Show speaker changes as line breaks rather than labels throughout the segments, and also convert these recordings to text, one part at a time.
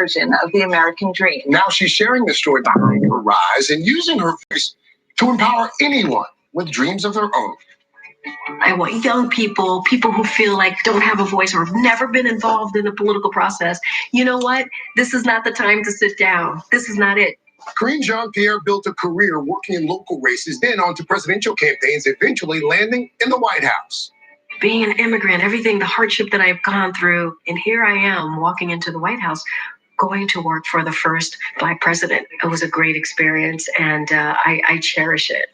version of the American dream.
Now she's sharing the story behind her rise and using her voice to empower anyone with dreams of their own.
I want young people, people who feel like don't have a voice or have never been involved in the political process. You know what? This is not the time to sit down. This is not it.
Karine Jean-Pierre built a career working in local races, then on to presidential campaigns, eventually landing in the White House.
Being an immigrant, everything, the hardship that I've gone through, and here I am walking into the White House, going to work for the first Black president. It was a great experience, and I cherish it.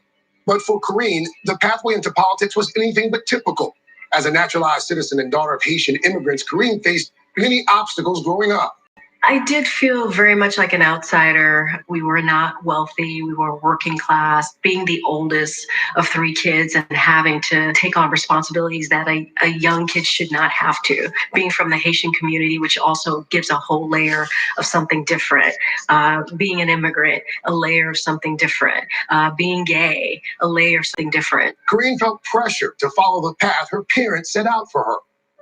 But for Karine, the pathway into politics was anything but typical. As a naturalized citizen and daughter of Haitian immigrants, Karine faced many obstacles growing up.
I did feel very much like an outsider. We were not wealthy. We were working class. Being the oldest of 3 kids and having to take on responsibilities that a young kid should not have to. Being from the Haitian community, which also gives a whole layer of something different. Being an immigrant, a layer of something different. Being gay, a layer of something different.
Karine felt pressure to follow the path her parents set out for her.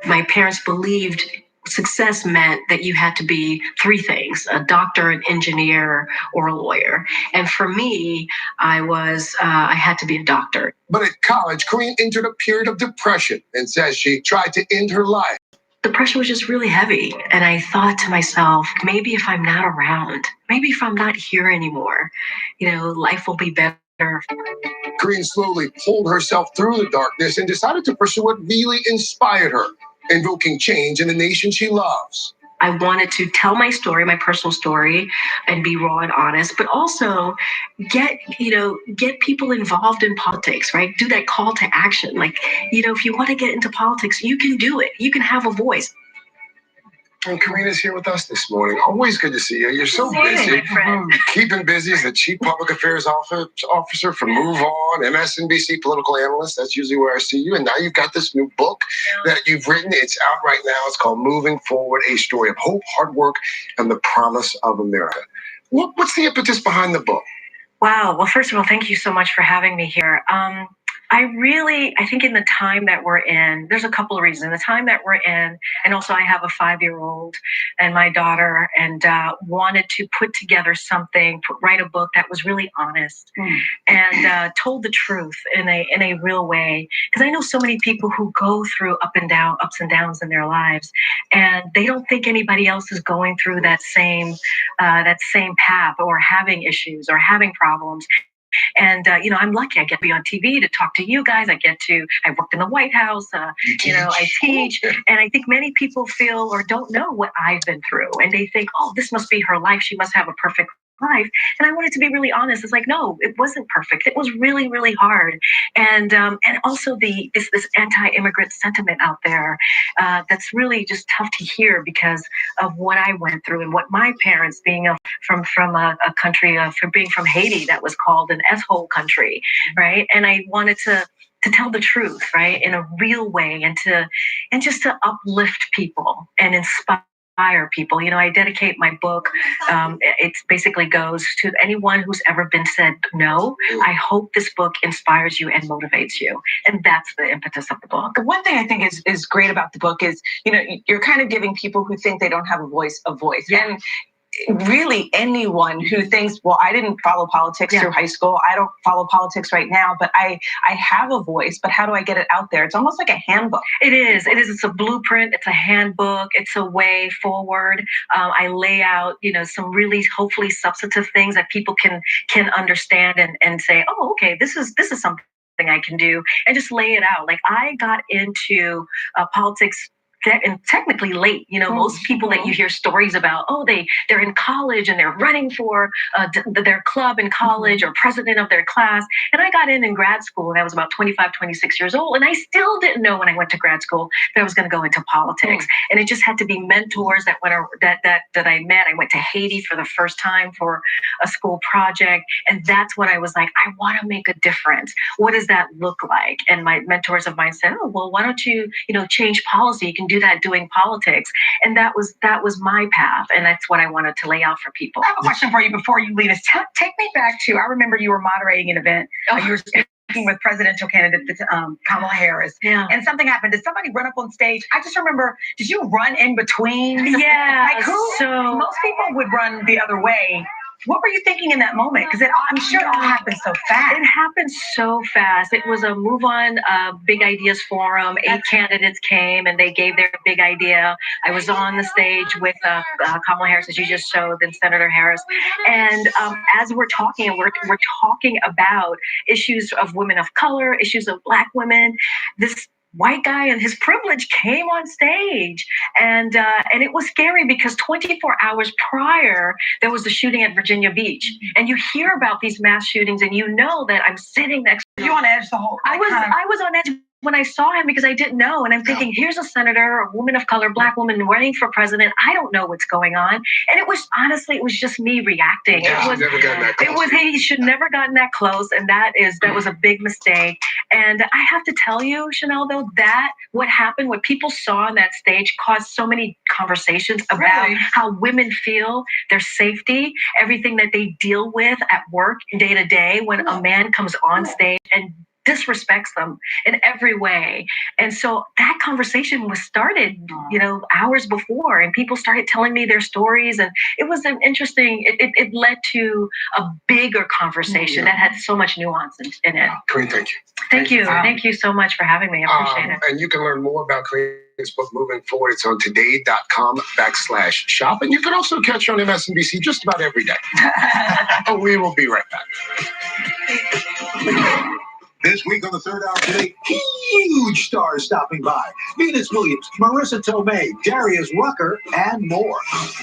My parents believed success meant that you had to be 3 things: a doctor, an engineer, or a lawyer. And for me, I had to be a doctor.
But at college, Karine entered a period of depression and says she tried to end her life.
The pressure was just really heavy. And I thought to myself, maybe if I'm not around, maybe if I'm not here anymore, life will be better.
Karine slowly pulled herself through the darkness and decided to pursue what really inspired her, invoking change in the nation she loves.
I wanted to tell my story, my personal story, and be raw and honest, but also get people involved in politics, right? Do that call to action. Like, if you want to get into politics, you can do it. You can have a voice.
And Karine is here with us this morning. Always good to see you. You're so busy. Keeping busy as the Chief Public Affairs Officer for Move On, MSNBC political analyst. That's usually where I see you. And now you've got this new book that you've written. It's out right now. It's called Moving Forward, A Story of Hope, Hard Work, and the Promise of America. What's the impetus behind the book?
Wow. Well, first of all, thank you so much for having me here. I think in the time that we're in, there's a couple of reasons. The time that we're in, and also I have a 5-year-old and my daughter, and wanted to put together something, write a book that was really honest and told the truth in a real way. Because I know so many people who go through ups and downs in their lives, and they don't think anybody else is going through that same path, or having issues or having problems. And, I'm lucky. I get to be on TV to talk to you guys. I worked in the White House, I teach. And I think many people feel or don't know what I've been through. And they think, oh, this must be her life. She must have a perfect life. And I wanted to be really honest. It's like, no, it wasn't perfect. It was really, really hard. And also this anti-immigrant sentiment out there that's really just tough to hear because of what I went through and what my parents, being from a country, from being from Haiti, that was called an S-hole country, right? And I wanted to tell the truth, right, in a real way, and just to uplift people and inspire people. I dedicate my book. It basically goes to anyone who's ever been said no. I hope this book inspires you and motivates you. And that's the impetus of the book.
The one thing I think is great about the book is, you're kind of giving people who think they don't have a voice.
Yeah.
And really anyone who thinks, well, I didn't follow politics through high school. I don't follow politics right now, but I have a voice, but how do I get it out there? It's almost like a handbook.
It is. It's a blueprint. It's a handbook. It's a way forward. I lay out, some really hopefully substantive things that people can understand and say, oh, okay, this is something I can do, and just lay it out. Like, I got into politics and technically late. Most people that you hear stories about, they're in college and they're running for their club in college or president of their class. And I got in grad school, and I was about 25, 26 years old. And I still didn't know when I went to grad school that I was going to go into politics. And it just had to be mentors that I met. I went to Haiti for the first time for a school project. And that's when I was like, I want to make a difference. What does that look like? And my mentors of mine said, oh, well, why don't you, change policy? You can do that doing politics. And that was my path. And that's what I wanted to lay out for people.
I have a question for you before you leave us. Take me back to, I remember you were moderating an event. You were
with presidential candidate Kamala Harris.
Yeah.
And something happened. Did somebody run up on stage? I just remember, did you run in between?
Yeah.
Like who?
So
Most people would run the other way. What were you thinking in that moment? Because I'm sure it all happened so fast.
it happened so fast. It was a Move On Big Ideas Forum. 8 candidates came and they gave their big idea. I was on the stage with Kamala Harris, as you just showed, then Senator Harris. And as we're talking, we're talking about issues of women of color, issues of Black women. This white guy and his privilege came on stage, and it was scary because 24 hours prior there was the shooting at Virginia Beach, and you hear about these mass shootings, and you know that I'm sitting next.
You on edge the whole.
I was on edge when I saw him because I didn't know, and I'm thinking, here's a senator, a woman of color, Black woman running for president. I don't know what's going on, and it was honestly, it was just me reacting.
Yeah,
He should never gotten that close, and that was a big mistake. And I have to tell you, Chanel, though, that what happened, what people saw on that stage, caused so many conversations about how women feel, their safety, everything that they deal with at work day to day when a man comes on stage and disrespects them in every way. And so that conversation was started, hours before, and people started telling me their stories, and it was an interesting, it led to a bigger conversation that had so much nuance in it.
Karine, thank you.
Thank you. Thank you so much for having me. I appreciate it.
And you can learn more about Karine's book moving forward. It's on today.com/shop. And you can also catch her on MSNBC just about every day. We will be right back.
This week on the Third Hour Today, huge stars stopping by. Venus Williams, Marissa Tomei, Darius Rucker, and more.